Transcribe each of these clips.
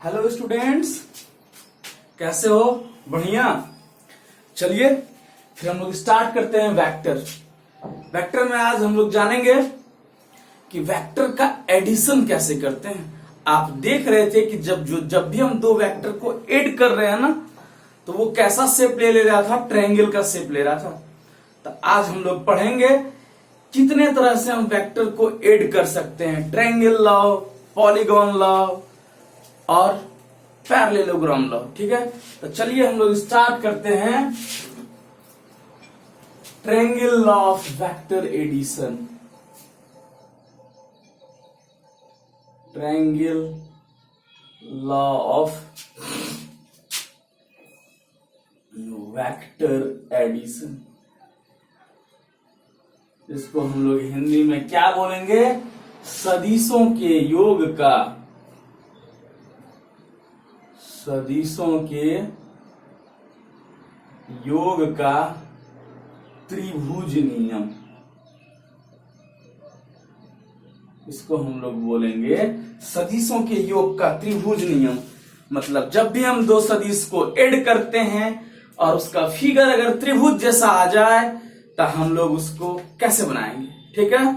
Hello students, कैसे हो? बढ़िया। चलिए फिर हम लोग स्टार्ट करते हैं वेक्टर। वेक्टर में आज हम लोग जानेंगे कि वेक्टर का एडिशन कैसे करते हैं। आप देख रहे थे कि जब भी हम दो वेक्टर को ऐड कर रहे हैं ना, तो वो कैसा शेप ले रहा था? ट्रायंगल का शेप ले रहा था। तो आज हम लोग पढ़ेंगे कितने तरह से हम वेक्टर को ऐड कर सकते हैं। ट्रायंगल लॉ, पॉलीगॉन लॉ और पैरेललोग्राम लॉ। ठीक है, तो चलिए हम लोग स्टार्ट करते हैं triangle law of vector addition. Triangle law of vector addition, इसको हम लोग हिंदी में क्या बोलेंगे? सदिशों के योग का, सदिशों के योग का त्रिभुज नियम, इसको हम लोग बोलेंगे सदिशों के योग का त्रिभुज नियम। मतलब जब भी हम दो सदिश को ऐड करते हैं और उसका फिगर अगर त्रिभुज जैसा आ जाए तो हम लोग उसको कैसे बनाएंगे। ठीक है,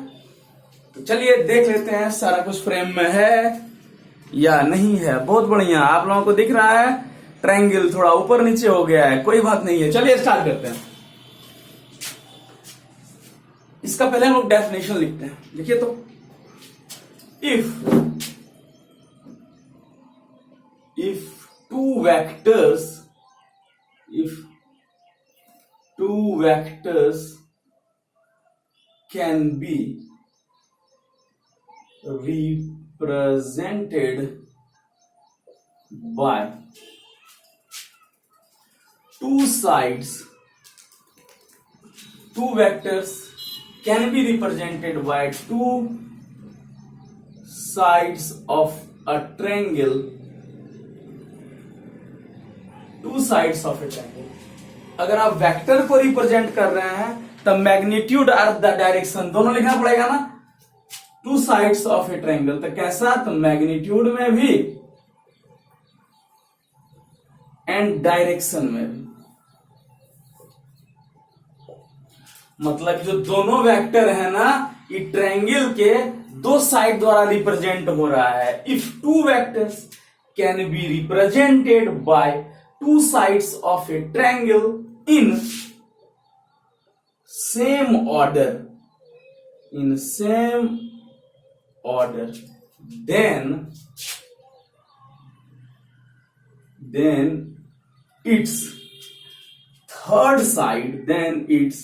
तो चलिए देख लेते हैं सारा कुछ फ्रेम में है या नहीं है। बहुत बढ़िया, आप लोगों को दिख रहा है ट्रायंगल थोड़ा ऊपर नीचे हो गया है, कोई बात नहीं है। चलिए स्टार्ट करते हैं। इसका पहले हम लोग डेफिनेशन लिखते हैं। देखिए तो, if two vectors can be represented by two sides, two vectors can be represented by two sides of a triangle, two sides of a triangle। अगर आप वेक्टर को रिप्रेजेंट कर रहे हैं तब मैग्नीट्यूड और द डायरेक्शन दोनों लिखना पड़ेगा ना। Two sides of A triangle, तो कैसा? तो मैग्नीट्यूड में भी एंड डायरेक्शन में भी। मतलब जो दोनों वेक्टर है ना, ये ट्रायंगल के दो साइड द्वारा रिप्रेजेंट हो रहा है। If two vectors can be represented by two sides of a triangle in same order, then its third side represents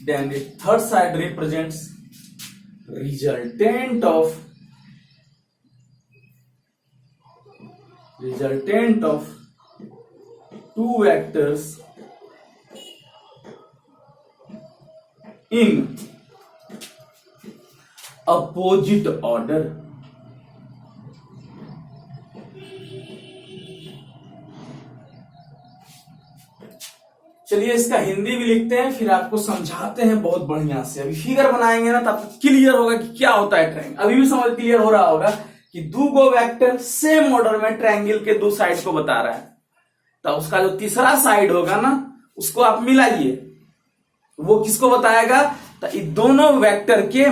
then the third side represents resultant of two vectors in opposite order। चलिए इसका हिंदी भी लिखते हैं, फिर आपको समझाते हैं बहुत बढ़िया से। अभी फिगर बनाएंगे ना तब क्लियर होगा कि क्या होता है ट्रायंगल। अभी भी समझ क्लियर हो रहा होगा कि दो गो वेक्टर सेम ऑर्डर में ट्रायंगल के दो साइड को बता रहा है, तो उसका जो तीसरा साइड होगा ना, उसको आप मिलाइए। वो किसको बताएगा? तो इन दोनों वेक्टर के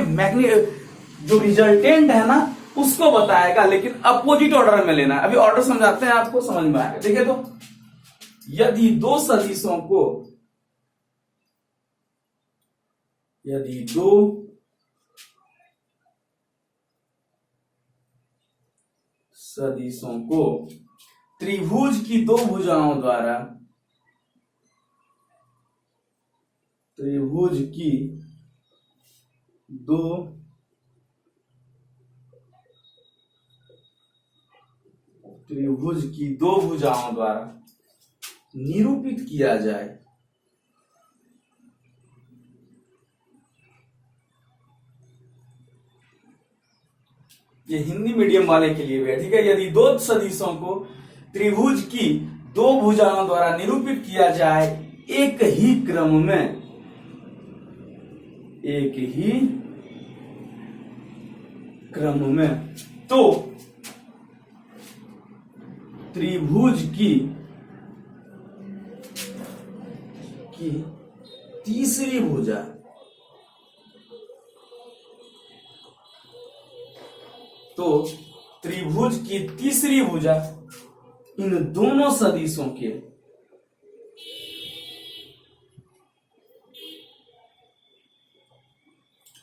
जो रिजल्टेंट है ना, उसको बताएगा, लेकिन अपोजिट ऑर्डर में लेना है। अभी ऑर्डर समझाते हैं, आपको समझ में आएगा। देखिए तो, यदि दो सदिशों को त्रिभुज की दो भुजाओं द्वारा निरूपित किया जाए, ये हिंदी मीडियम वाले के लिए भी है, ठीक है। यदि दो सदिशों को त्रिभुज की दो भुजाओं द्वारा निरूपित किया जाए एक ही क्रम में, तो त्रिभुज की तीसरी भुजा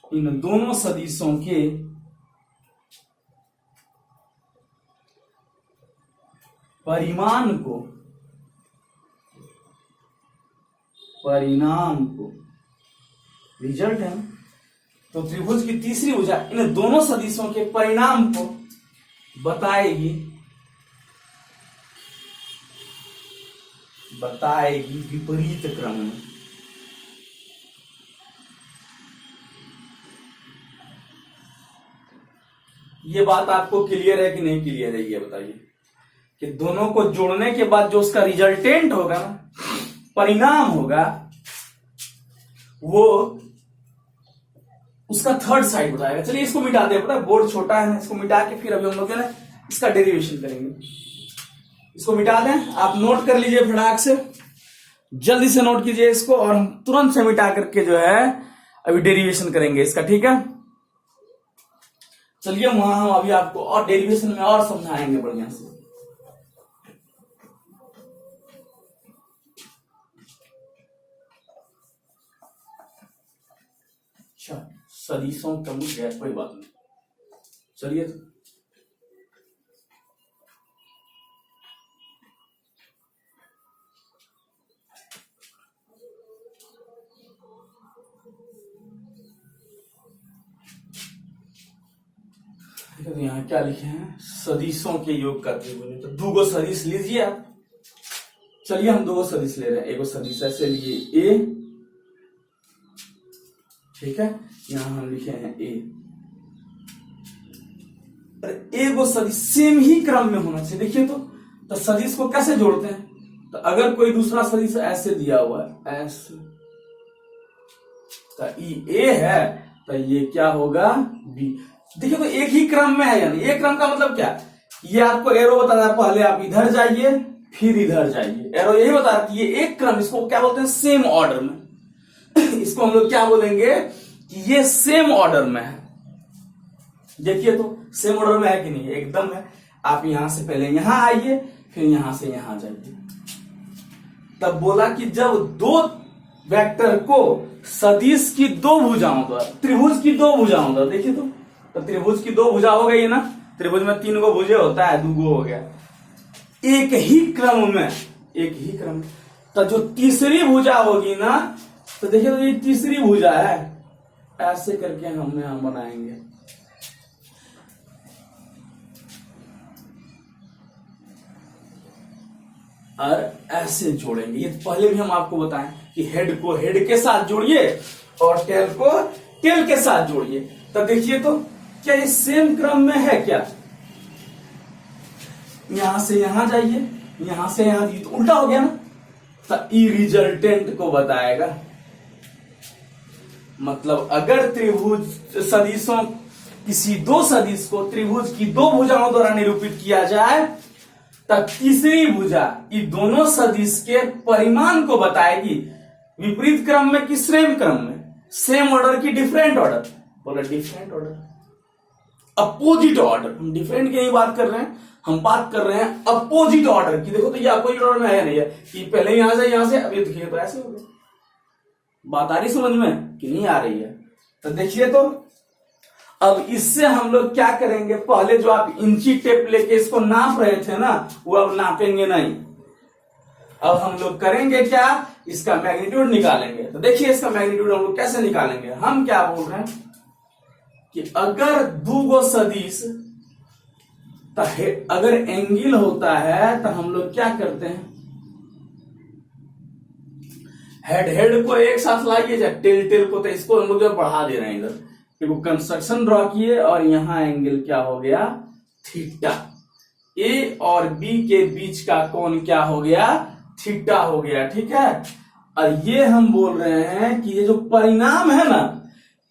इन दोनों सदिशों के परिणाम को रिजल्ट है। तो त्रिभुज की तीसरी भुजा इन दोनों सदिशों के परिणाम को बताएगी विपरीत क्रम में। ये बात आपको क्लियर है कि नहीं क्लियर है, ये बताइए कि दोनों को जोड़ने के बाद जो उसका रिजल्टेंट होगा, परिणाम होगा, वो उसका थर्ड साइड बताएगा। चलिए इसको मिटा दे, पता है बोर्ड छोटा है ना, इसको मिटा के फिर अभी हम लोग ना इसका डेरिवेशन करेंगे। इसको मिटा दें, आप नोट कर लीजिए फटाक से, जल्दी से नोट कीजिए इसको, और हम तुरंत से मिटा करके जो है अभी डेरिवेशन करेंगे इसका, ठीक है। चलिए वहां हम अभी आपको और डेरिवेशन में और समझाएंगे बढ़िया से। अच्छा, सदिशों का मुझ गया, कोई बात नहीं। चलिए तो यहाँ क्या लिखे हैं, सदिशों के योग का त्रिभुज। तो दो गो सदिश लीजिए आप। चलिए हम दो गो सदिश ले रहे हैं। एक गो सदिश ऐसे लिए ए, ठीक है, यहां हम लिखे हैं ए। एक गो सदिश सेम ही क्रम में होना चाहिए। देखिए तो सदिश को कैसे जोड़ते हैं, तो अगर कोई दूसरा सदिश ऐसे दिया हुआ है, ऐसे, तो ए है, तो ये क्या होगा, बी। देखिए तो एक ही क्रम में है, यानी एक क्रम का मतलब क्या, ये आपको एरो बता रहा है, पहले आप इधर जाइए फिर इधर जाइए, एरो यही बता रहा है कि ये एक क्रम, इसको क्या बोलते हैं, सेम ऑर्डर में। इसको हम लोग क्या बोलेंगे कि ये सेम ऑर्डर में है। देखिए तो सेम ऑर्डर में है कि नहीं, एकदम है। आप यहां से पहले यहां आइए, फिर यहां से यहां जाइए। तब बोला कि जब दो वेक्टर को सदिश की दो भुजाओं द्वारा, त्रिभुज की दो भुजाओं द्वारा, देखिए तो त्रिभुज की दो भुजा हो गई ना, त्रिभुज में तीन गो भुजे होता है, दो गो हो गया, एक ही क्रम। तो जो तीसरी भुजा होगी ना, तो देखिए तो ये तीसरी भुजा है, ऐसे करके हम यहां बनाएंगे। और ऐसे जोड़ेंगे। ये पहले भी हम आपको बताएं कि हेड को हेड के साथ जोड़िए और टेल को टेल के साथ जोड़िए। तो देखिए तो क्या ये सेम क्रम में है क्या, यहां से यहां जाइए, यहां से यहां, तो उल्टा हो गया ना, तो ई रिजल्टेंट को बताएगा। मतलब अगर त्रिभुज सदिशों, किसी दो सदिश को त्रिभुज की दो भुजाओं द्वारा निरूपित किया जाए, तब तीसरी भुजा ये दोनों सदिश के परिमाण को बताएगी, विपरीत क्रम में कि सेम क्रम में, सेम ऑर्डर की डिफरेंट ऑर्डर, बोला डिफरेंट ऑर्डर, अपोजिट ऑर्डर। हम डिफरेंट की नहीं बात कर रहे हैं, हम बात कर रहे हैं अपोजिट ऑर्डर की। देखो तो ये अपोजिट ऑर्डर में है नहीं है कि पहले यहां से अभी देखिए तो ऐसे हो गया। बात आ रही समझ में कि नहीं आ रही है? तो देखिए तो अब इससे हम लोग क्या करेंगे, पहले जो आप इंची टेप लेके इसको नाप रहे थे ना, वो अब नापेंगे नहीं। अब हम लोग करेंगे क्या, इसका मैग्नीट्यूड निकालेंगे। तो देखिए इसका मैग्नीट्यूड हम लोग कैसे निकालेंगे। हम क्या बोल रहे हैं कि अगर दो गो सदिश, अगर एंगल होता है तो हम लोग क्या करते हैं, हेड हेड को एक साथ लाइए, या टेल टेल को, तो इसको हम लोग जो बढ़ा दे रहे हैं इधर, देखो कंस्ट्रक्शन ड्रॉ किए और यहां एंगल क्या हो गया, थीटा। ए और बी के बीच का कोण क्या हो गया, थीटा हो गया, ठीक है। और ये हम बोल रहे हैं कि ये जो परिणाम है ना,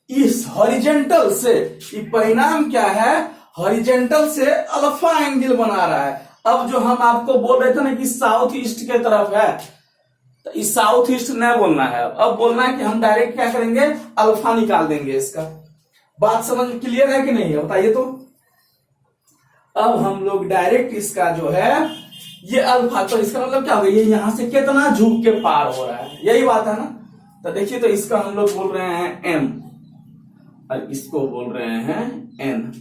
इस हॉरिजेंटल से, ये परिणाम क्या है, हॉरिजेंटल से अल्फा एंगल बना रहा है। अब जो हम आपको बोल रहे थे ना कि साउथ ईस्ट के तरफ है, तो इस साउथ ईस्ट नहीं बोलना है, अब बोलना है कि हम डायरेक्ट क्या करेंगे, अल्फा निकाल देंगे इसका। बात समझ क्लियर है कि नहीं है, बताइए तो। अब हम लोग डायरेक्ट इसका जो है ये अल्फा, तो इसका मतलब क्या होगा, ये यहां से कितना झुक के पार हो रहा है, यही बात है ना। तो देखिए, तो इसका हम लोग बोल रहे हैं एम और इसको बोल रहे हैं एन,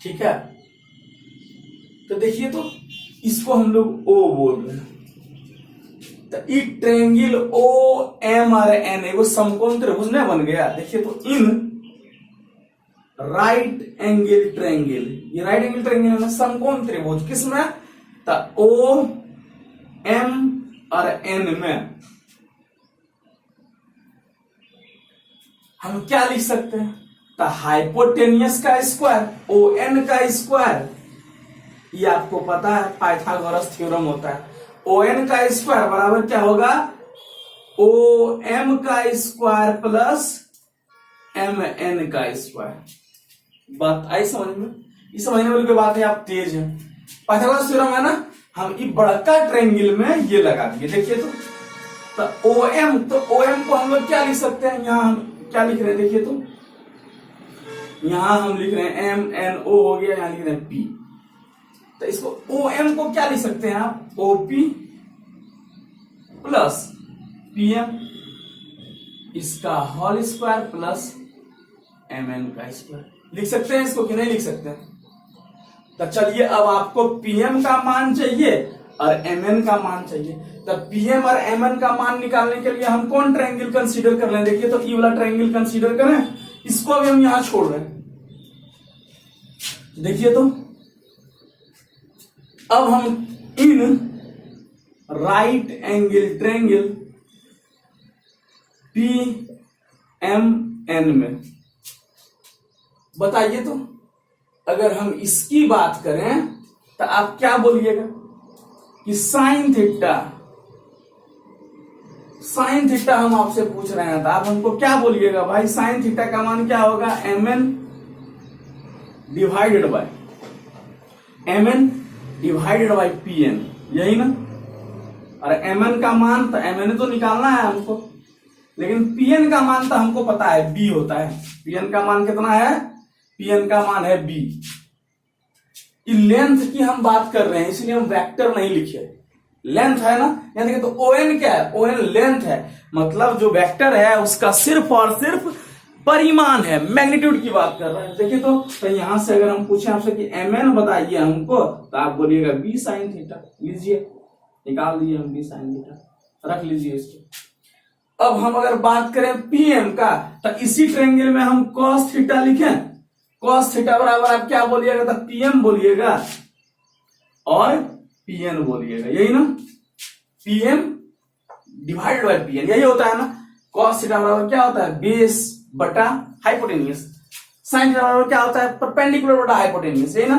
ठीक है। तो देखिए, तो इसको हम लोग ओ बोल रहे हैं। तो ई ट्रेंगल ओ एम और एन एगो समकोण त्रिभुज ने बन गया। देखिए, तो इन राइट एंगल ट्रेंगल, ये राइट एंगल ट्रेंगल है ना, समकोण त्रिभुज किसमें, तो ओ एम और एन में हम क्या लिख सकते हैं, तो हाइपोटेनियस का स्क्वायर, ओ एन का स्क्वायर, ये आपको पता है पाइथागोरस थ्योरम होता है। ओ एन का स्क्वायर बराबर क्या होगा, ओ एम का स्क्वायर प्लस एम एन का स्क्वायर। बात आई समझ में, इस समझने वाली कोई बात है, आप तेज हैं। पाइथागोरस थ्योरम है ना, हम ये बड़का ट्रायंगल में ये लगा दिए। देखिए, तो ओ एम, तो ओ एम को हम लोग क्या लिख सकते हैं, यहां हम क्या लिख रहे हैं, देखिए, तो यहां हम लिख रहे हैं एम एन ओ हो गया, यहां लिख रहे हैं पी। तो इसको ओ एम को क्या लिख सकते हैं आप, ओपी प्लस पीएम, इसका whole square plus M N का स्क्वायर। लिख सकते हैं इसको कि नहीं लिख सकते हैं। तो चलिए, अब आपको पीएम का मान चाहिए और एम एन का मान चाहिए। तो पीएम और एम एन का मान निकालने के लिए हम कौन ट्रायंगल कंसीडर कर लें, देखिए, तो ई वाला ट्रायंगल कंसीडर करें, इसको भी हम यहां छोड़ रहे हैं। देखिए, तो अब हम इन right angle triangle P M N में, बताइए तो, अगर हम इसकी बात करें तो आप क्या बोलिएगा कि साइन थीटा, साइन थीटा हम आपसे पूछ रहे हैं, तो आप हमको क्या बोलिएगा भाई, साइन थीटा का मान क्या होगा, M N divided by P N, यही ना। और एम एन का मान, तो एम एन तो निकालना है हमको, लेकिन पीएन का मान तो हमको पता है बी होता है। पीएन का मान कितना है, पीएन का मान है बी। लेंथ की हम बात कर रहे हैं, इसलिए हम वेक्टर नहीं लिखे, लेंथ है ना। यानी देखिए, तो ओ एन क्या है, ओ एन लेंथ है, मतलब जो वेक्टर है उसका सिर्फ और सिर्फ परिमाण है, मैग्नीट्यूड की बात कर रहे हैं। देखिए, तो यहां से अगर हम पूछे आपसे कि एम एन बताइए हमको, तो आप बोलिएगा बी साइन थीटा, लीजिए निकाल दिए हम बी साइन थीटा, रख लीजिए इसको। अब हम अगर बात करें पीएम का, तो इसी ट्रायंगल में हम कॉस थीटा लिखें, कॉस थीटा बराबर आप क्या बोलिएगा, तो पीएम बोलिएगा और पीएन बोलिएगा, यही ना। पीएम डिवाइडेड बाय पीएन, यही होता है ना। कॉस थीटा बराबर क्या होता है, बेस बटा हाइपोटेनियस। साइन थीटा बराबर क्या होता है, परपेंडिकुलर बटा हाइपोटेनियस, यही ना।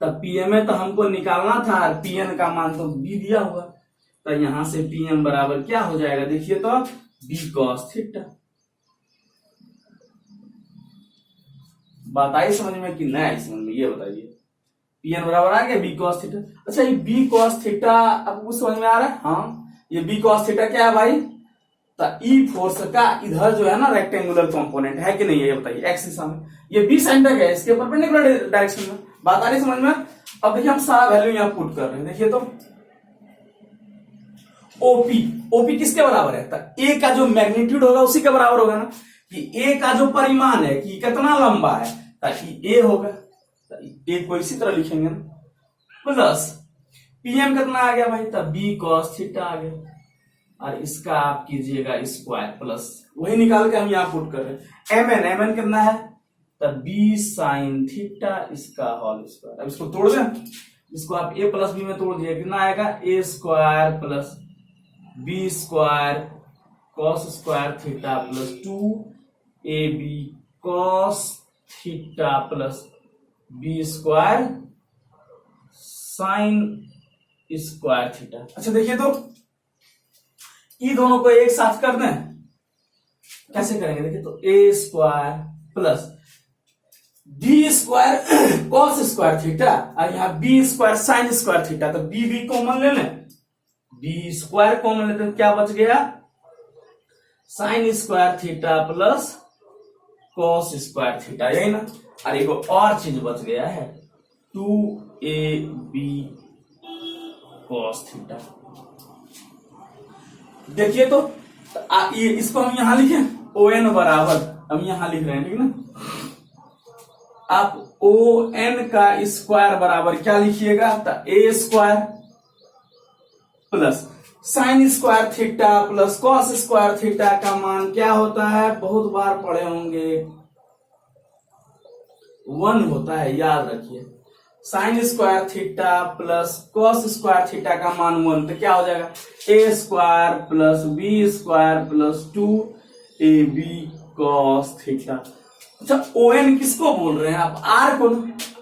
तब पीएम में तो हमको निकालना था, पीएन का मान तो बी दिया हुआ, तो यहां से पीएम बराबर क्या हो जाएगा, देखिए, तो बी कॉस थीटा। बात आई समझ में कि नहीं आई समझ में, ये बताइए। पीएन बराबर आ गया बी कॉस थीटा। अच्छा, ये बी कॉस थीटा आपको समझ में आ रहा है, हाँ। ये बी कॉस थीटा क्या है भाई, तो ई फोर्स का इधर जो है ना रेक्टेंगुलर कंपोनेंट है कि नहीं है, ये बताइए, एक्स दिशा में। ये बी साइन तक है, इसके परपेंडिकुलर डायरेक्शन में। बात आ रही समझ में। अब देखिए, हम सारा वैल्यू यहां पुट कर रहे हैं। देखिए, तो ओपी किसके बराबर है, तो ए का जो मैग्नीट्यूड होगा उसी के बराबर होगा ना, कि ए का जो परिमाण है कि कितना लंबा है, ताकि ए होगा, ए को इसी तरह लिखेंगे ना, प्लस पीएम कितना आ गया भाई, तब बी कॉस थीटा आ गया, और इसका आप कीजिएगा स्क्वायर प्लस, वही निकाल के हम यहां पुट कर रहे हैं। एम एन कितना है, तब बी साइन थीटा, इसका होल स्क्वायर। अब इसको तोड़ दें, इसको आप ए प्लस बी में तोड़ दिया, कितना आएगा, A square plus B square cos square theta plus 2 A B cos theta plus B square sine square theta. अच्छा देखिए तो ये दोनों को एक साथ कर दें, कैसे करेंगे? देखिए तो A square plus B square cos square theta और यहां B square sine square theta, तो बी बी कॉमन ले लें, बी स्क्वायर कॉमन लेते हैं, क्या बच गया? Sign square theta plus cos square theta, यही ना। और एक और चीज बच गया है 2ab कॉस थीटा। देखिए तो ये इसको हम यहां लिखें ON बराबर, हम यहां लिख रहे हैं, ठीक ना। आप ON का स्क्वायर बराबर क्या लिखिएगा? तो A square plus sine square theta plus cos square theta का मान क्या होता है? बहुत बार पढ़े होंगे, 1 होता है, याद रखिए। Sine square theta plus cos square theta का मान 1, तो क्या हो जाएगा? A square plus B square plus 2ab cos theta. अच्छा ON किसको बोल रहे हैं आप? आर को,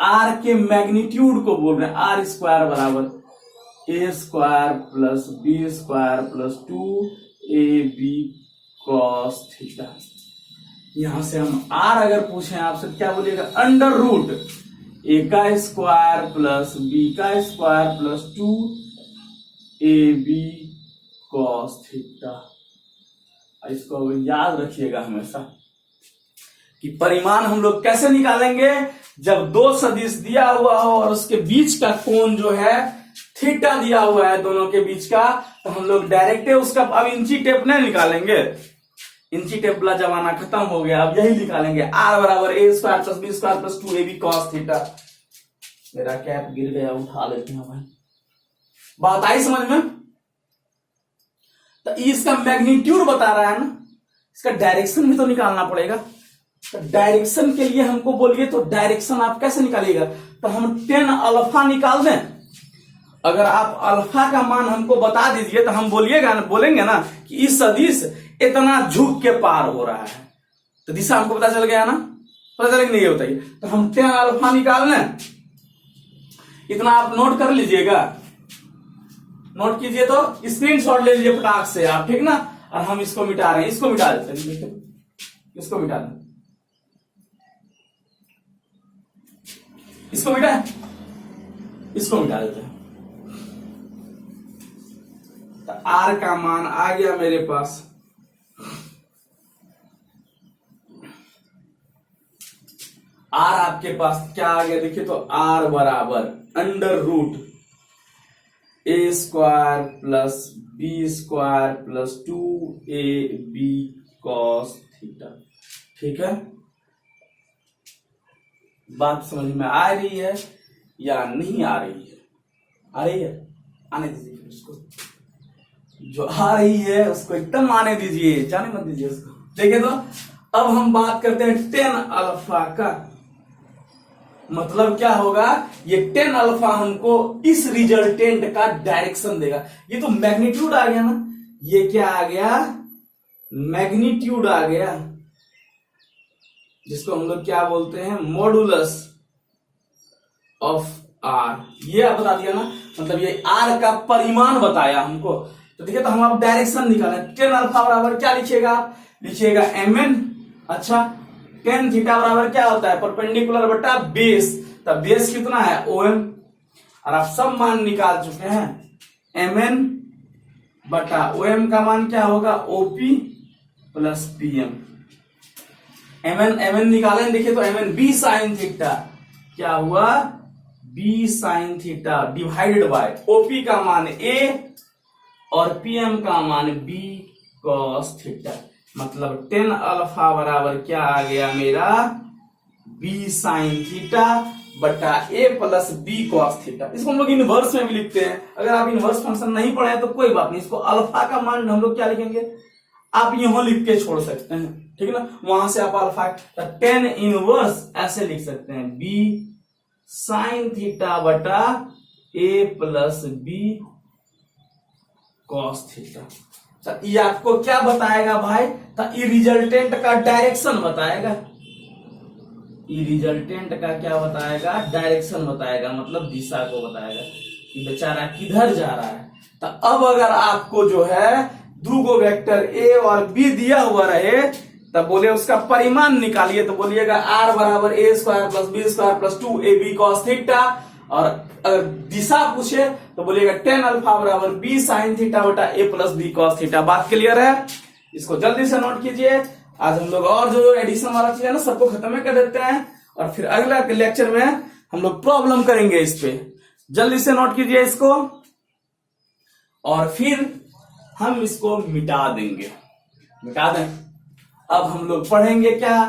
आर के मैग्नीट्यूड को बोल रहे हैं। आर स्क्वायर बराबर A square plus B square plus 2ab cos theta. यहां से हम आर अगर पूछें आपसे क्या बोलिएगा? अंडर रूट ए का स्क्वायर प्लस बी का square plus 2ab cos theta. इसको याद रखिएगा हमेशा कि परिमाण हम लोग कैसे निकालेंगे? जब दो सदिश दिया हुआ हो और उसके बीच का कोण जो है थीटा दिया हुआ है दोनों के बीच का, तो हम लोग डायरेक्ट उसका, अब इंची टेप नहीं निकालेंगे, इंची टेप वाला जमाना खत्म हो गया, अब यही निकालेंगे। आर बराबर A square plus B square plus 2ab cos theta. मेरा कैप गिर गया, उठा लेते हैं भाई। बात आई समझ में? तो इसका मैग्नीट्यूड बता रहा है ना, इसका डायरेक्शन भी तो निकालना पड़ेगा। तो डायरेक्शन के लिए हमको बोलिए तो डायरेक्शन आप कैसे निकालिएगा? तो हम 10 अल्फा निकाल दें। अगर आप अल्फा का मान हमको बता दीजिए तो हम बोलेंगे ना कि इस सदिश इतना झुक के पार हो रहा है, तो दिशा हमको पता चल गया ना, पता चलेगा नहीं? ये बताइए। तो हम 10 अल्फा निकाल लें, इतना आप नोट कर लीजिएगा, नोट कीजिए, तो स्क्रीनशॉट ले लीजिए फटाक से आप, ठीक ना। और हम इसको मिटा रहे हैं, इसको मिटा देते हैं, इसको मिटा दें, इसको मिटा, इसको मिटा देते हैं। तो आर का मान आ गया मेरे पास, आर आपके पास क्या आ गया? देखिए तो आर बराबर under root A square plus B square plus 2ab cos theta. ठीक है, बात समझ में आ रही है या नहीं आ रही है? आ रही है, आने दीजिए फिर उसको, जो आ रही है उसको एकदम आने दीजिए, जाने मत दीजिए उसको। देखिए तो अब हम बात करते हैं 10 अल्फा का। मतलब क्या होगा? ये 10 अल्फा हमको इस रिजल्टेंट का डायरेक्शन देगा। ये तो मैग्नीट्यूड आ गया ना, ये क्या आ गया? मैग्नीट्यूड आ गया, जिसको हम लोग क्या बोलते हैं? Modulus of R. ये आप बता दिया ना, मतलब ये आर का परिमाण बताया हमको। तो देखिए तो हम आप डायरेक्शन निकालें। 10 अल्फा बराबर क्या लिखिएगा? लिखिएगा mn। अच्छा, 10 थीटा बराबर क्या होता है? परपेंडिकुलर बटा बेस। तब बेस कितना है? OM। और आप सब मान निकाल चुके हैं। mn बटा OM का मान क्या होगा? OP plus PM। mn निकालें, देखिए तो mn b साइन थीटा क्या हुआ? b sine theta divided by OP का मान A और PM का मान b कॉस थीटा। मतलब 10 अल्फा बराबर क्या आ गया मेरा? b साइन थीटा बटा a plus b cos theta. इसको हम लोग इनवर्स में भी लिखते हैं। अगर आप इनवर्स फंक्शन नहीं पढ़े तो कोई बात नहीं, इसको अल्फा का मान हम लोग क्या लिखेंगे? आप यहां लिख के छोड़ सकते हैं, ठीक है ना। वहां से आप अल्फा 10 इनवर्स ऐसे लिख सकते हैं, b साइन थीटा बटा a plus b cos theta. ये आपको क्या बताएगा भाई? तो ई रिजल्टेंट का डायरेक्शन बताएगा। ई रिजल्टेंट का क्या बताएगा? डायरेक्शन बताएगा, मतलब दिशा को बताएगा कि बेचारा किधर जा रहा है। तो अब अगर आपको जो है दो गो वेक्टर ए और बी दिया हुआ रहे तब बोले उसका परिमाण निकालिए, तो बोलिएगा आर बराबर A square plus B square plus 2ab cos theta. और अगर दिशा पूछे तो बोलिएगा tan अल्फा बराबर बी साइन थीटा बटा A plus B cos theta. बात क्लियर है? इसको जल्दी से नोट कीजिए। आज हम लोग और जो एडिशन वाला चीज है ना सबको खत्म कर देते हैं, और फिर अगला लेक्चर में हम लोग प्रॉब्लम करेंगे इस पे। जल्दी से नोट कीजिए इसको, और फिर हम इसको मिटा देंगे। मिटा दें। अब हम लोग पढ़ेंगे क्या?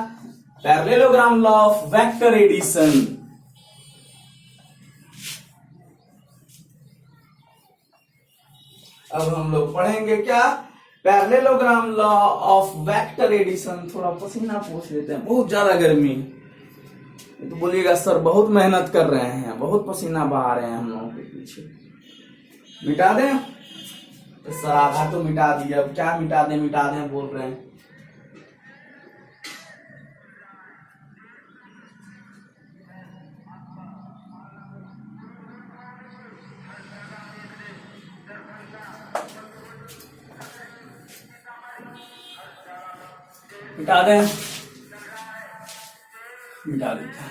Parallelogram law of vector addition. अब हम लोग पढ़ेंगे क्या? Parallelogram law of vector addition. थोड़ा पसीना पोंछ लेते हैं, बहुत ज्यादा गर्मी। तो बोलिएगा सर बहुत मेहनत कर रहे हैं, बहुत पसीना बहा रहे हैं हम लोगों के पीछे। मिटा दें? तो सर आधा तो मिटा दिया, अब क्या मिटा दें बोल रहे हैं। मिटा दें? मिटा देते हैं।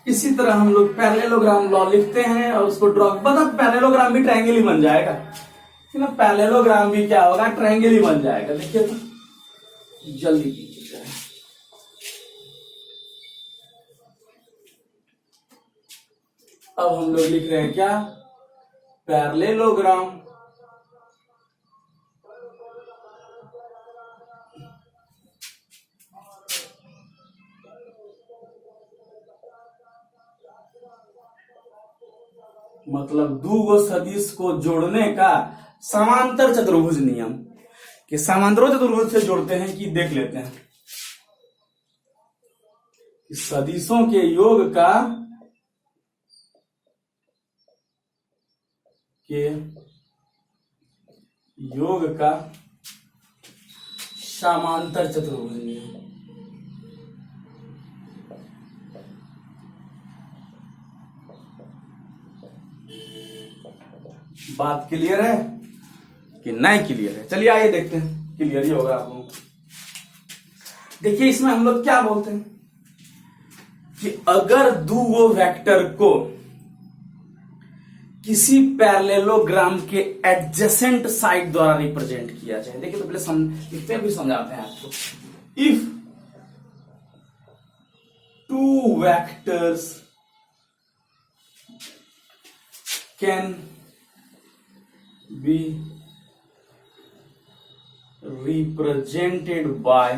इसी तरह हम लोग पैरेललोग्राम लॉ लिखते हैं और उसको ड्रॉ, मतलब पैरेललोग्राम भी ट्रायंगल ही बन जाएगा, है ना? पैरेललोग्राम भी क्या होगा? ट्रायंगल ही बन जाएगा। देखिए तो जल्दी कीजिए। अब हम लोग लिख रहे हैं क्या? पैरेललोग्राम मतलब दो गो सदिश को जोड़ने का समांतर चतुर्भुज नियम। कि समांतर चतुर्भुज से जोड़ते हैं कि देख लेते हैं। सदिशों के योग का समांतर चतुर्भुज नियम। बात क्लियर है कि नहीं क्लियर है? चलिए आइए देखते हैं, क्लियर ही होगा आप लोगों को। देखिए इसमें हम लोग क्या बोलते हैं कि अगर दो वेक्टर को किसी पैरेललोग्राम के एडजेसेंट साइड द्वारा रिप्रेजेंट किया जाए। देखिए तो पहले लिखते हैं फिर समझाते हैं आपको। If two vectors can be represented by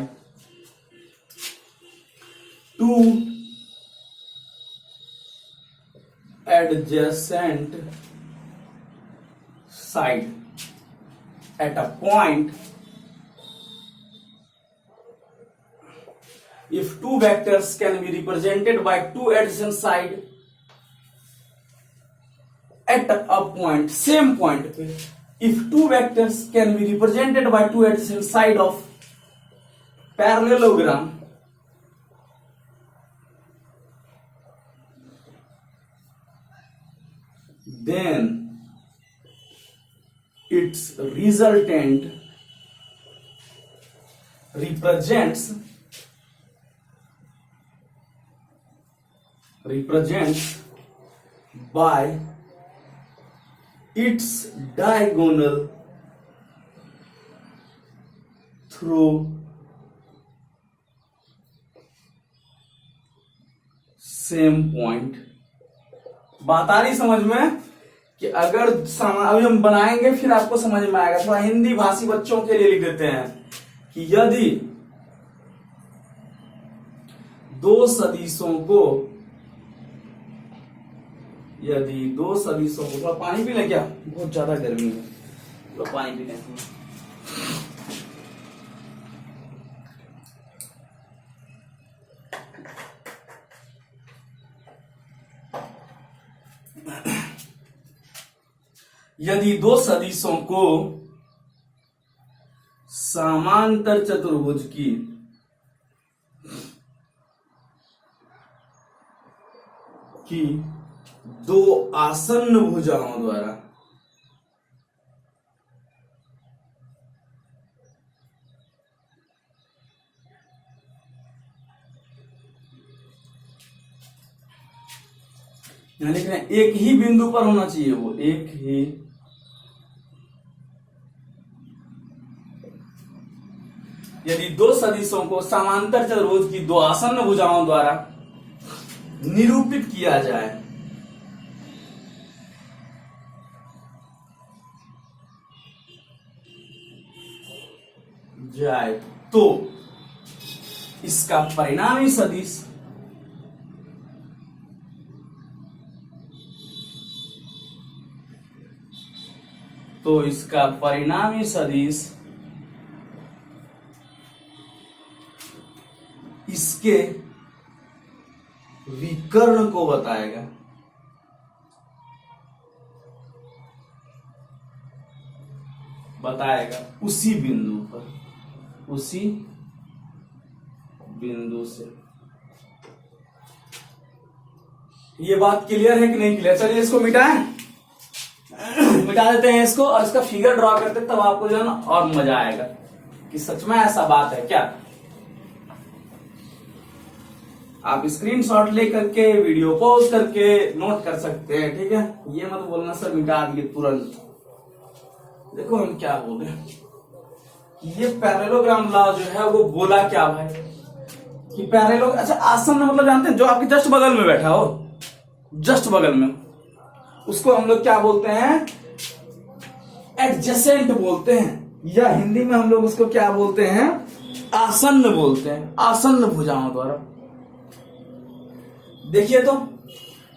two adjacent side at a point. If two vectors can be represented by two adjacent side at a point, same point पे, if two vectors can be represented by two adjacent side of parallelogram, then its resultant represents by its diagonal through same point। बात आ रही समझ में? कि अगर अभी हम बनाएंगे फिर आपको समझ में आएगा। थोड़ा हिंदी भाषी बच्चों के लिए लिख देते हैं कि यदि दो सदिशों को थोड़ा पानी पी लें क्या? बहुत ज्यादा गर्मी है, थोड़ा पानी पी लें। यदि दो सदिशों को समांतर चतुर्भुज की दो आसन्न भुजाओं द्वारा यहां लिख रहे हैं एक ही बिंदु पर होना चाहिए, वो एक ही यदि दो सदिशों को समांतर चतुर्भुज की दो आसन्न भुजाओं द्वारा निरूपित किया जाए तो इसका परिणामी सदिश इसके विकर्ण को बताएगा। उसी बिंदु से। ये बात क्लियर है कि नहीं क्लियर? चलिए इसको मिटाएं, मिटा देते हैं इसको और इसका फिगर ड्रॉ करते हैं, तब आपको जो है ना और मजा आएगा कि सच में ऐसा बात है क्या। आप स्क्रीनशॉट ले करके वीडियो पॉज करके नोट कर सकते हैं, ठीक है। ये मत बोलना सर मिटा दिए तुरंत। देखो हम क्या बोल रहे हैं, ये पैरेललोग्राम लॉ जो है वो बोला क्या भाई कि अच्छा आसन्न मतलब जानते हैं, जो आपके जस्ट बगल में बैठा हो, जस्ट बगल में, उसको हम लोग क्या बोलते हैं, एडजेसेंट बोलते हैं, या हिंदी में हम लोग उसको क्या बोलते हैं, आसन्न बोलते हैं, आसन्न भुजाओं द्वारा। देखिए तो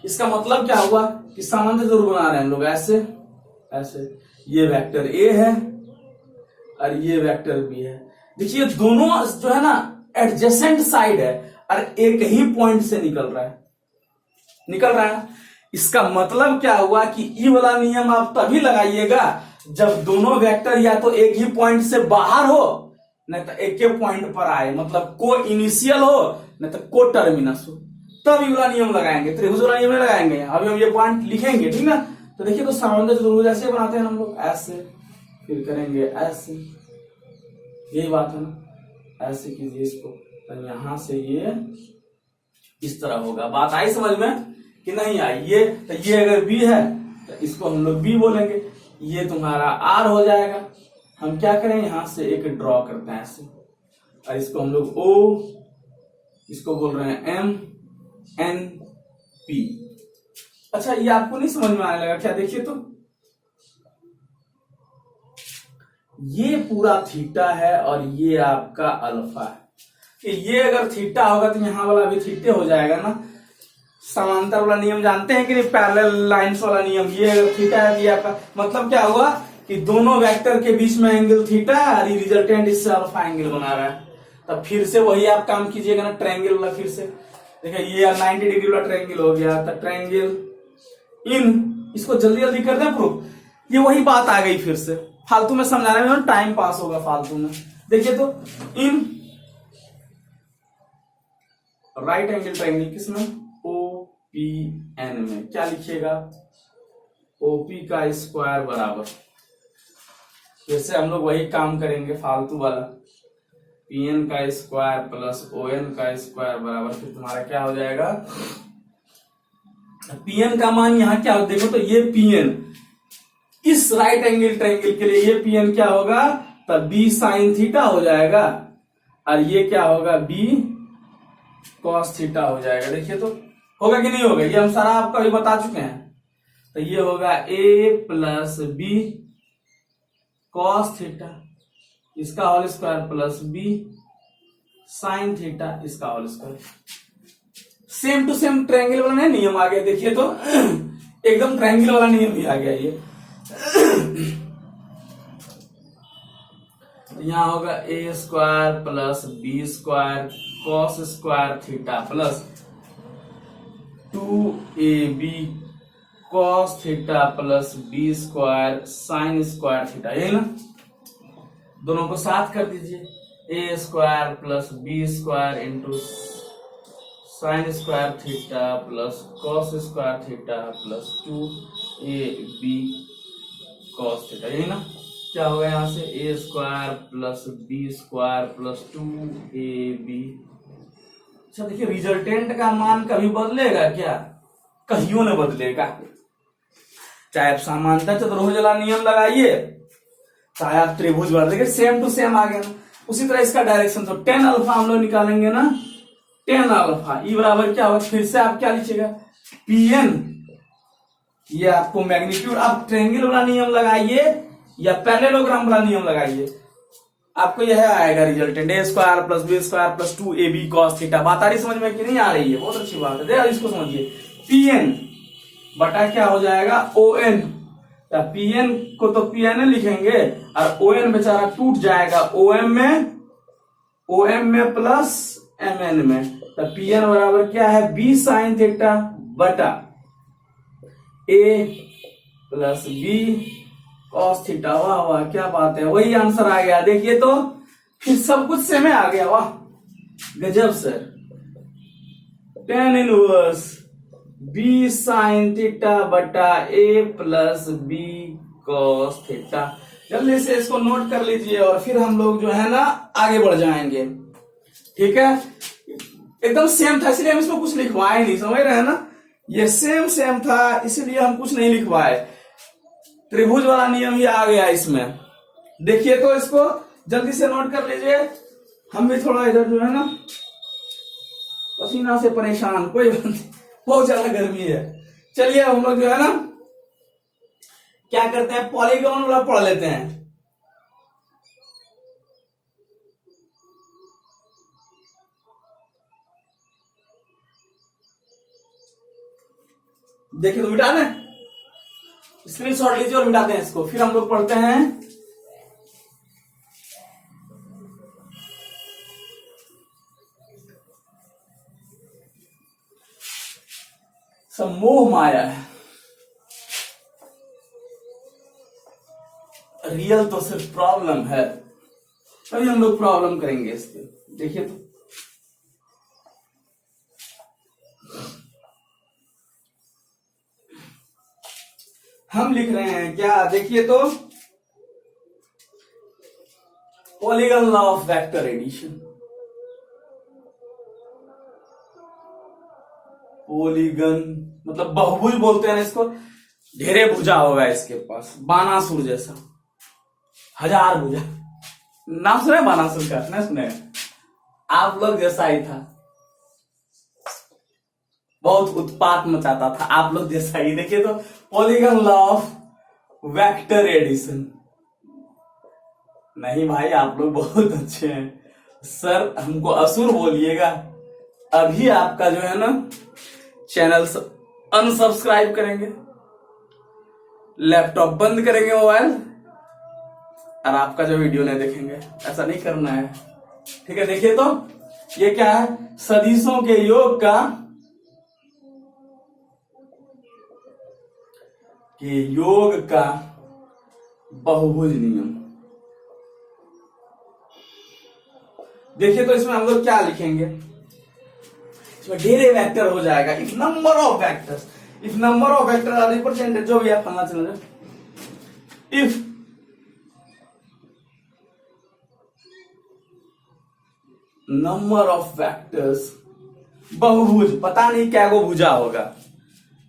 इसका मतलब क्या हुआ कि समांतर चतुर्भुज बना रहे हैं हम लोग, ऐसे ये वेक्टर ए है और ये वेक्टर बी है। देखिए दोनों जो है ना एडजेसेंट साइड है और एक ही पॉइंट से निकल रहा है। इसका मतलब क्या हुआ कि ई वाला नियम आप तभी लगाइएगा जब दोनों वेक्टर या तो एक ही पॉइंट से बाहर हो, नहीं तो एक ही पॉइंट पर आए, मतलब को इनिशियल हो नहीं तो को टर्मिनस हो, तब ई वाला नियम लगाएंगे, त्रिभुज वाला नियम नहीं लगाएंगे। अभी हम ये पॉइंट लिखेंगे, ठीक ना। तो देखिए तो समांतर चतुर्भुज ऐसे बनाते हैं हम लोग, ऐसे, फिर करेंगे ऐसे, यही बात है ना, ऐसे कीजिए इसको, तो यहां से ये इस तरह होगा। बात आई समझ में कि नहीं आई? ये तो ये अगर बी है तो इसको हम लोग बी बोलेंगे, ये तुम्हारा आर हो जाएगा। हम क्या करें, यहां से एक ड्रॉ करते हैं ऐसे, और इसको हम लोग ओ, इसको बोल रहे हैं एम एन पी। अच्छा ये आपको नहीं समझ में आने लगा क्या? देखिए तो ये पूरा थीटा है और ये आपका अल्फा है, कि ये अगर थीटा होगा तो यहां वाला भी थीटे हो जाएगा ना। समांतर वाला नियम जानते हैं कि नहीं, पैरेलल लाइंस वाला नियम। ये अगर थीटा है ये आपका मतलब क्या हुआ कि दोनों वेक्टर के बीच में एंगल थीटा है और रिजल्टेंट इससे अल्फा एंगल बना रहा है। तब फिर से वही आप काम कीजिएगा ना, ट्रायंगल वाला। फिर से देखिए ये 90 डिग्री वाला ट्रायंगल हो गया, तो ट्रायंगल इन, इसको जल्दी जल्दी कर दें प्रूफ। ये वही बात आ गई, फिर से फालतू में समझाने में टाइम पास होगा फालतू में। देखिए तो इन राइट एंगल ट्रायंगल किसमें, OPN में क्या लिखिएगा, OP का स्क्वायर बराबर, फिर से हम लोग वही काम करेंगे फालतू वाला, PN का स्क्वायर प्लस ON का स्क्वायर बराबर, फिर तुम्हारा क्या हो जाएगा, PN का मान यहाँ क्या हो, देखो तो ये PN इस राइट एंगल ट्रायंगल के लिए ये PN क्या होगा, तब B साइन थीटा हो जाएगा, और ये क्या होगा, B कॉस थीटा हो जाएगा। देखिए तो होगा कि नहीं होगा, ये हम सारा आपका भी बता चुके हैं। तो ये होगा A plus B cos theta इसका whole square plus B sine theta इसका whole square. Same to same triangle वाला नियम आ गया। देखिए तो एकदम ट्रायंगल वाला नियम भी आ गया ये। यहां होगा A square plus B square cos square theta plus 2AB cos theta plus B square sine square theta, यही ना। दोनों को साथ कर दीजिए, A square plus B square into sine square theta plus cos square theta plus 2ab cos theta, यही ना। क्या होगा यहां से A square plus B square plus 2ab। अच्छा देखिए, रिजल्टेंट का मान कभी बदलेगा क्या? कहियो न बदलेगा। चाहे आप सामान्यतः चतुर्भुज वाला नियम लगाइए, चाहे आप त्रिभुज वाला, देखिए सेम टू सेम आ गया ना। उसी तरह इसका डायरेक्शन, तो टेन अल्फा हम लोग निकालेंगे ना, टेन अल्फा ई बराबर क्या होगा, फिर से आप क्या लीजिएगा, पीएन। ये आपको मैग्नीट्यूड, आप ट्रायंगल वाला नियम लगाइए या पैरेललोग्राम वाला नियम लगाइए, आपको यह आएगा resultant, A square plus B square plus 2ab cos theta. बात आ रही समझ में कि नहीं आ रही है? बहुत अच्छी बात है, इसको समझिए। पीएन बटा क्या हो जाएगा, ओएन। पीएन को तो पीएन लिखेंगे और ओएन बेचारा टूट जाएगा ओएम में प्लस एमएन में। तो पीएन बराबर क्या है, बी साइन थीटा बटा A plus B cos theta. वाह वाह, क्या बात है, वही आंसर आ गया। देखिए तो फिर सब कुछ सेम आ गया, वाह गजब sir. Tan inverse B sine theta बटा A plus B cos theta. जल्दी से इसको नोट कर लीजिए और फिर हम लोग जो है ना आगे बढ़ जाएंगे। ठीक है, एकदम सेम था इसलिए हम इसमें कुछ लिखवाए नहीं, समझ रहे हैं ना। ये सेम था इसलिए हम कुछ नहीं लिखवाए, त्रिभुज वाला नियम ही आ गया इसमें। देखिए तो इसको जल्दी से नोट कर लीजिए। हम भी थोड़ा इधर जो है ना पसीना से परेशान, कोई बात नहीं, बहुत ज्यादा गर्मी है। चलिए हम लोग जो है ना क्या करते हैं, पॉलीगॉन वाला पढ़ लेते हैं। देखिए तो मिटा दें, स्क्रीनशॉट लीजिए और मिटा दें इसको, फिर हम लोग पढ़ते हैं। सब मोह माया है, रियल तो सिर्फ प्रॉब्लम है। अभी हम लोग प्रॉब्लम करेंगे इसके। देखिए तो हम लिख रहे हैं क्या, देखिए तो polygon law of vector addition. Polygon मतलब बहुभुज बोलते हैं ना इसको, ढेरे भुजा होगा इसके पास, बानासुर जैसा, हजार भुजा। नाम सुने बानासुर का? नहीं सुने? आप लोग जैसा ही था, बहुत उत्पात मचाता था, आप लोग जैसा ही। देखिए तो polygon law of vector addition. नहीं भाई, आप लोग बहुत अच्छे हैं सर, हमको असुर बोलिएगा। अभी आपका जो है ना चैनल अनसब्सक्राइब करेंगे, लैपटॉप बंद करेंगे मोबाइल, और आपका जो वीडियो नहीं देखेंगे। ऐसा नहीं करना है, ठीक है। देखिए तो ये क्या है, सदिशों के योग का बहुभुज नियम। देखिए तो इसमें हम लोग क्या लिखेंगे, इसमें ढेरे वेक्टर हो जाएगा। If number of vector are represented, जो भी आप पढ़ना चल, इफ नंबर ऑफ वेक्टर्स, बहुभुज, पता नहीं क्या को भुजा होगा,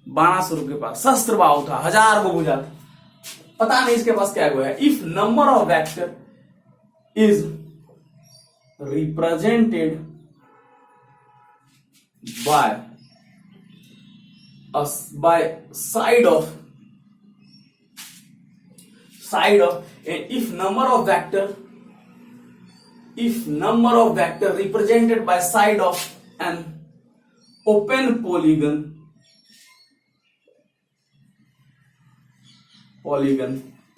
बानासुर के पास शस्त्र बाहु था, 1000 को भुजा था, पता नहीं इसके पास क्या को है। If number of vector is represented by side of and if number of vector represented by side of an open polygon,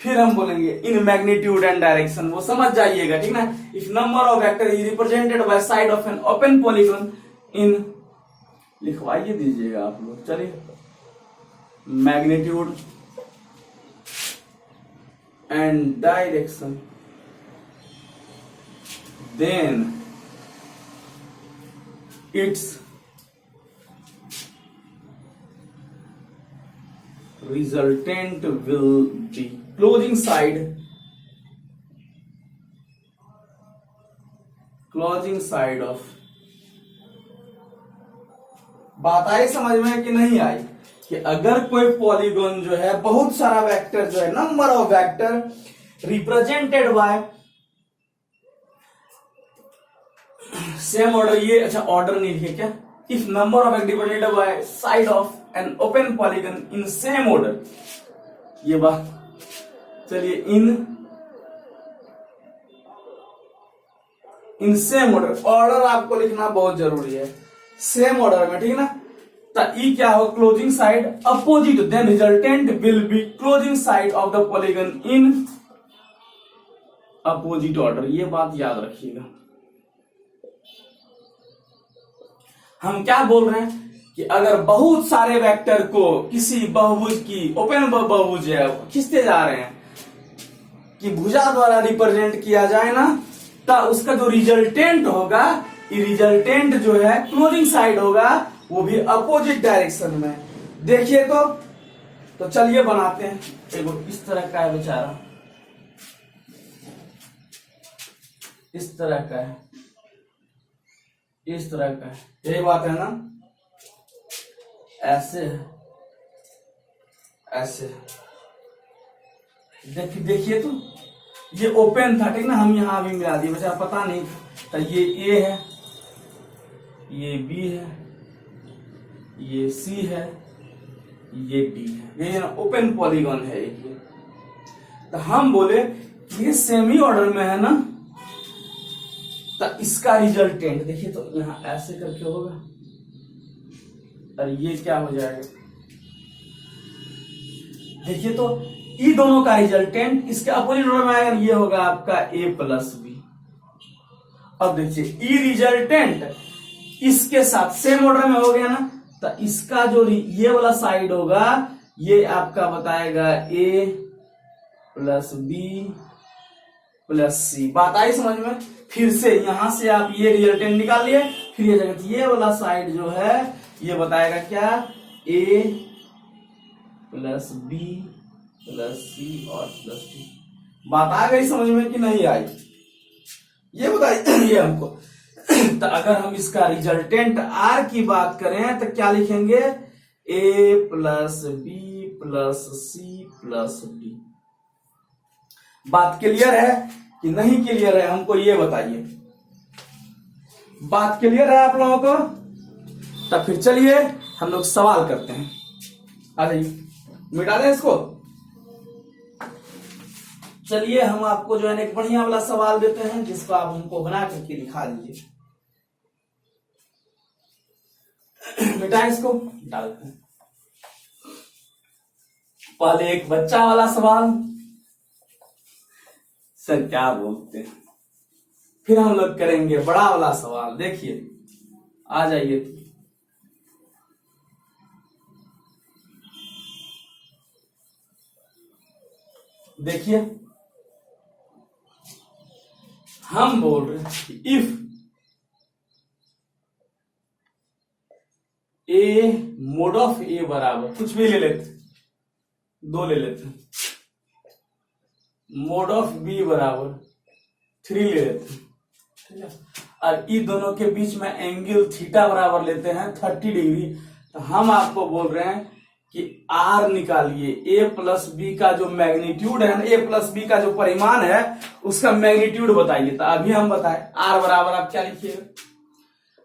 फिर हम बोलेंगे इन मैग्नीट्यूड एंड डायरेक्शन, वो समझ जाइएगा, ठीक ना। If number of vector is represented by side of an open polygon in, लिखवाइए दीजिएगा आप लोग। चलिए magnitude and direction, then its resultant will be closing side of। बात आई समझ में कि नहीं आई? कि अगर कोई पॉलीगॉन जो है, बहुत सारा वेक्टर जो है, number of vector represented by same order, ये अच्छा ऑर्डर नहीं लिखे क्या, if number of vector represented by side of an open polygon in same order, ये बात चलिए, इन सेम ऑर्डर, ऑर्डर आपको लिखना बहुत जरूरी है, सेम ऑर्डर में, ठीक है ना। तो ई क्या हो, closing side opposite, then resultant will be closing side of the polygon in opposite order, ये बात याद रखिएगा। हम क्या बोल रहे हैं कि अगर बहुत सारे वेक्टर को किसी बहुभुज की, ओपन बहुभुज है, खींचते जा रहे हैं कि भुजा द्वारा रिप्रेजेंट किया जाए ना, तो उसका जो रिजल्टेंट होगा, ये रिजल्टेंट जो है क्लोजिंग साइड होगा, वो भी अपोजिट डायरेक्शन में। देखिए तो चलिए बनाते हैं। देखो इस तरह का है बेचारा, इस तरह का है, इस तरह का है, यही बात है ना। ऐसे ऐसे देखिए तो ये ओपन था, ठीक ना, हम यहां भी मिला दिए, बेचारा पता नहीं तो ये ए है, ये बी है, ये सी है, ये डी है, ये ना ओपन पॉलीगॉन है ये। तो हम बोले ये सेमी ऑर्डर में है ना, तो इसका रिजल्टेंट देखिए तो यहां ऐसे करके होगा, और ये क्या हो जाएगा, देखिए तो ई दोनों का रिजल्टेंट इसके अपोजिट ऑर्डर में आएगा, ये होगा आपका ए प्लस बी। अब देखिए ई रिजल्टेंट इसके साथ सेम ऑर्डर में हो गया ना, तो इसका जो ये वाला साइड होगा, ये आपका बताएगा ए प्लस बी प्लस सी। बात आई समझ में? फिर से यहां से आप ये रिजल्टेंट निकाल लिए, फिर ये जगह ये वाला साइड जो है ये बताएगा क्या, ए प्लस बी प्लस सी और प्लस डी। बात आ गई समझ में कि नहीं आई? ये बताइए हमको। तो अगर हम इसका रिजल्टेंट आर की बात करें तो क्या लिखेंगे, A plus B plus C plus D. बात क्लियर है कि नहीं क्लियर है, हमको ये बताइए। बात क्लियर है आप लोगों को? तो फिर चलिए हम लोग सवाल करते हैं। आ जाइए, मिटा दें इसको। चलिए हम आपको जो है एक बढ़िया वाला सवाल देते हैं, जिसको आप हमको बना करके दिखा दीजिए। मिटा इसको, डालते हैं। पहले एक बच्चा वाला सवाल, सर क्या बोलते हैं, फिर हम लोग करेंगे बड़ा वाला सवाल। देखिए आ जाइए। देखिए हम बोल रहे हैं कि इफ ए मोड ऑफ ए बराबर, कुछ भी ले लेते, दो ले लेते हैं, मोड ऑफ बी बराबर 3 ले लेते हैं, ठीक है। और इन दोनों के बीच में एंगल थीटा बराबर लेते हैं 30 डिग्री। तो हम आपको बोल रहे हैं कि आर निकालिए, ए प्लस बी का जो मैग्नीट्यूड है, ए प्लस बी का जो परिमाण है उसका मैग्नीट्यूड बताइए। तो अभी हम बताएं, आर बराबर आप क्या लिखिएगा,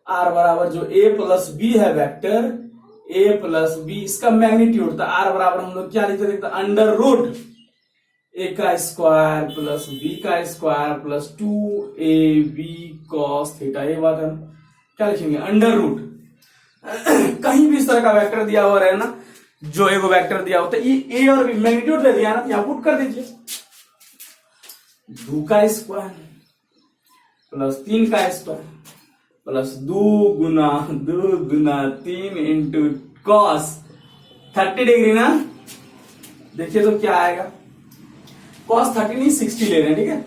आर बराबर जो ए प्लस बी है वेक्टर, ए प्लस बी इसका मैग्नीट्यूड। तो आर बराबर हम लोग क्या लिखते थे, अंडर रूट ए का स्क्वायर प्लस बी का square plus 2ab cos theta. ये बात है, क्या लिखेंगे, अंडर रूट। कहीं भी इस तरह का वेक्टर दिया हुआ रहे ना, जो एगो वेक्टर दिया होता है, ए और बी मैग्नीट्यूड दे दिया ना, यहां पुट कर दीजिए। 2 का स्क्वायर प्लस 3 का स्क्वायर प्लस 2 गुना 3 इंटू कॉस 30 डिग्री ना, देखिए तो क्या आएगा, cos 30 नहीं 60 ले रहे हैं, ठीक है,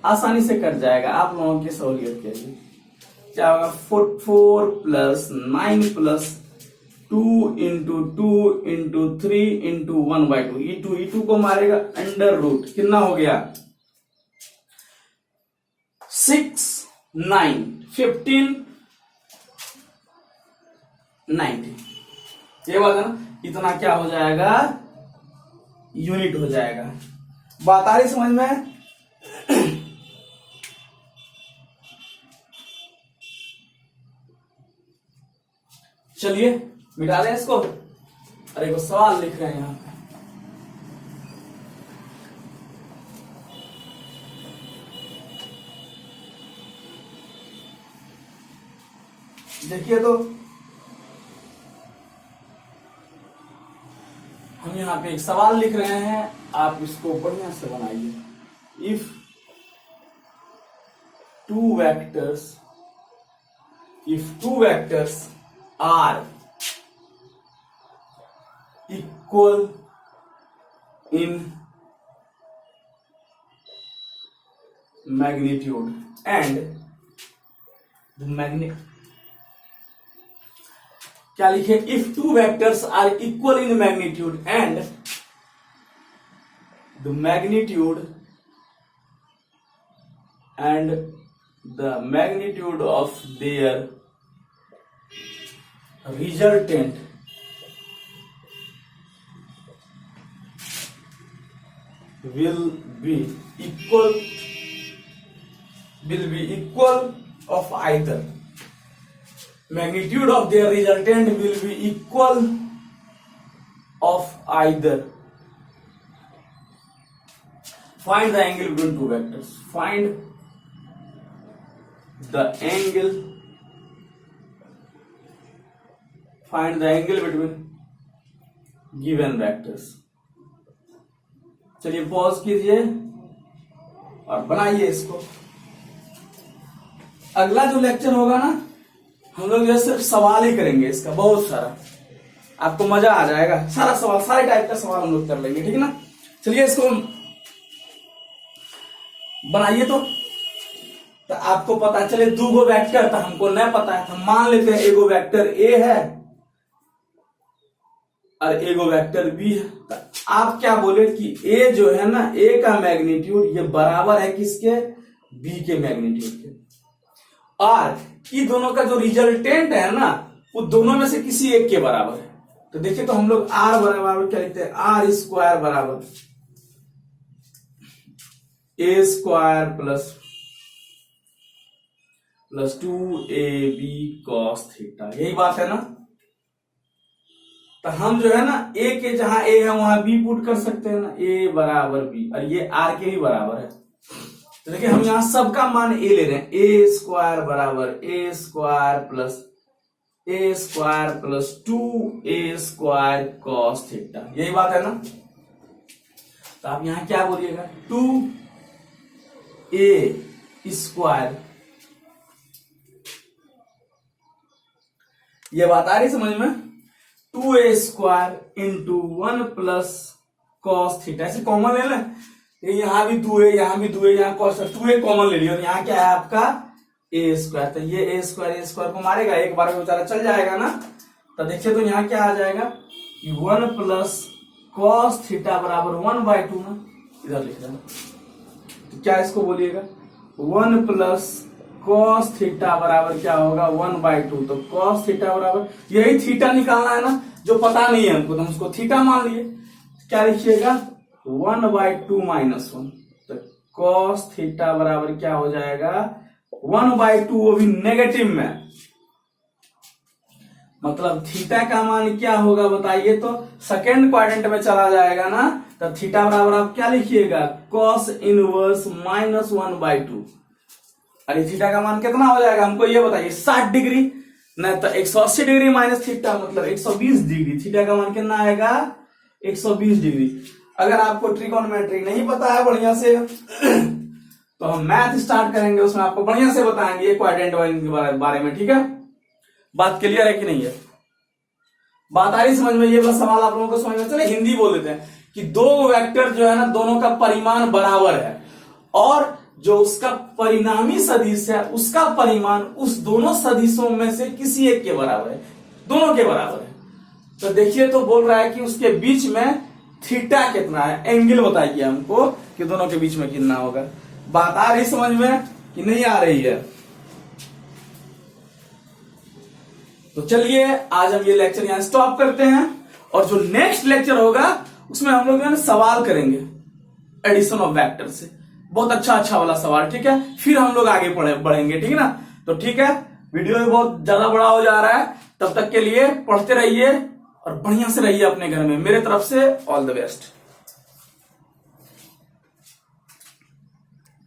आसानी से कट जाएगा आप लोगों की सहूलियत के लिए। क्या होगा, 4 plus 9 plus 2 into 2 into 3 into 1/2, E2 को मारेगा अंडर रूट, कितना हो गया 6 9 15 90, ये बात है ना, इतना क्या हो जाएगा, यूनिट हो जाएगा। बात आ रही समझ में? चलिए मिटा दें इसको। अरे वो सवाल लिख रहे हैं यहां पे, देखिए तो हम यहाँ पे एक सवाल लिख रहे हैं, आप इसको बढ़िया से बनाइए। If two vectors are equal in magnitude and क्या लिखे, if two vectors are equal in magnitude and the magnitude of their resultant will be equal of either, magnitude of their resultant will be equal of either. Find the angle between two vectors. Find the angle between given vectors. चलिए pause कीजिए और बनाइए इसको। अगला जो lecture होगा ना, हम लोग जो सिर्फ सवाल ही करेंगे इसका, बहुत सारा, आपको मजा आ जाएगा। सारा सवाल, सारे टाइप का सवाल हम लोग कर लेंगे, ठीक है ना। चलिए इसको बनाइए तो आपको पता चले दो गो वेक्टर था, हमको नहीं पता है, हम मान लेते हैं एगो वेक्टर ए है और एगो वेक्टर बी है। तो आप क्या बोले कि ए जो है ना, ए का मैग्नीट्यूड ये बराबर है किसके, बी के मैग्नीट्यूड के, और ये दोनों का जो रिजल्टेंट है ना वो दोनों में से किसी एक के बराबर है। तो देखिए तो हम लोग आर बराबर क्या लिखते हैं, आर स्क्वायर बराबर A square plus 2ab cos theta, यही बात है ना। तो हम जो है ना ए के जहां ए है वहां बी पुट कर सकते हैं ना, ए बराबर बी, और ये आर के भी बराबर है। तो देखिए हम यहां सबका मान ए ले रहे हैं, ए स्क्वायर बराबर A square plus 2a square cos theta, यही बात है ना। तो आप यहां क्या बोलिएगा, 2a स्क्वायर, ये बात आ रही समझ में, 2a square into 1 plus cos theta, ऐसे कॉमन ले लें, यहां भी 2a यहां भी 2a, यहां कॉस 2a कॉमन ले लिया, और यहां क्या है आपका a स्क्वायर। तो ये a स्क्वायर को मारेगा, एक बार में बेचारा चल जाएगा ना। तो देखिए तो यहां क्या आ जाएगा कि 1 प्लस कॉस थीटा बराबर 1/2 ना, इधर लिख देना। तो क्या इसको बोलिएगा, 1 प्लस cos थीटा बराबर क्या होगा 1/2। तो cos थीटा बराबर, यही थीटा निकालना है ना, जो पता नहीं है हमको, तो हम उसको थीटा मान लिए। क्या लिखिएगा 1/2 माइनस 1। तो cos थीटा बराबर क्या हो जाएगा 1/2, वो भी नेगेटिव में, मतलब थीटा का मान क्या होगा बताइए, तो सेकेंड क्वाड्रेंट में चला जाएगा ना। तो थीटा बराबर आप क्या लिखिएगा, cos इनवर्स माइनस 1/2। अरे थीटा का मान कितना हो जाएगा हमको ये बताइए, 60 डिग्री, नहीं तो 180 डिग्री माइनस थीटा मतलब 120 डिग्री। थीटा का मान कितना आएगा 120 डिग्री। अगर आपको ट्रिगोनोमेट्री नहीं पता है बढ़िया से तो हम मैथ स्टार्ट करेंगे, उसमें आपको बढ़िया से बताएंगे ये क्वाड्रेंट के बारे में, ठीक है। बात क्लियर है कि नहीं है, बात आ रही समझ में? ये वाला सवाल आप लोगों को समझ में? चले हिंदी बोल देते हैं कि दो वेक्टर जो है ना, दोनों का परिमाण बराबर है और जो उसका परिणामी सदिश है उसका परिमाण उस दोनों सदिशों में से किसी एक के बराबर है, दोनों के बराबर है। तो देखिए, तो बोल रहा है कि उसके बीच में थीटा कितना है, एंगल बताइए हमको कि दोनों के बीच में कितना होगा। बात आ रही समझ में कि नहीं आ रही है? तो चलिए आज हम ये लेक्चर यहां स्टॉप करते हैं और जो नेक्स्ट लेक्चर होगा उसमें हम लोग सवाल करेंगे एडिशन ऑफ वेक्टर से, बहुत अच्छा वाला सवाल, ठीक है? फिर हम लोग आगे बढ़ेंगे, ठीक है ना? तो ठीक है, वीडियो भी बहुत ज्यादा बड़ा हो जा रहा है, तब तक के लिए पढ़ते रहिए और बढ़िया से रहिए अपने घर में। मेरे तरफ से ऑल द बेस्ट।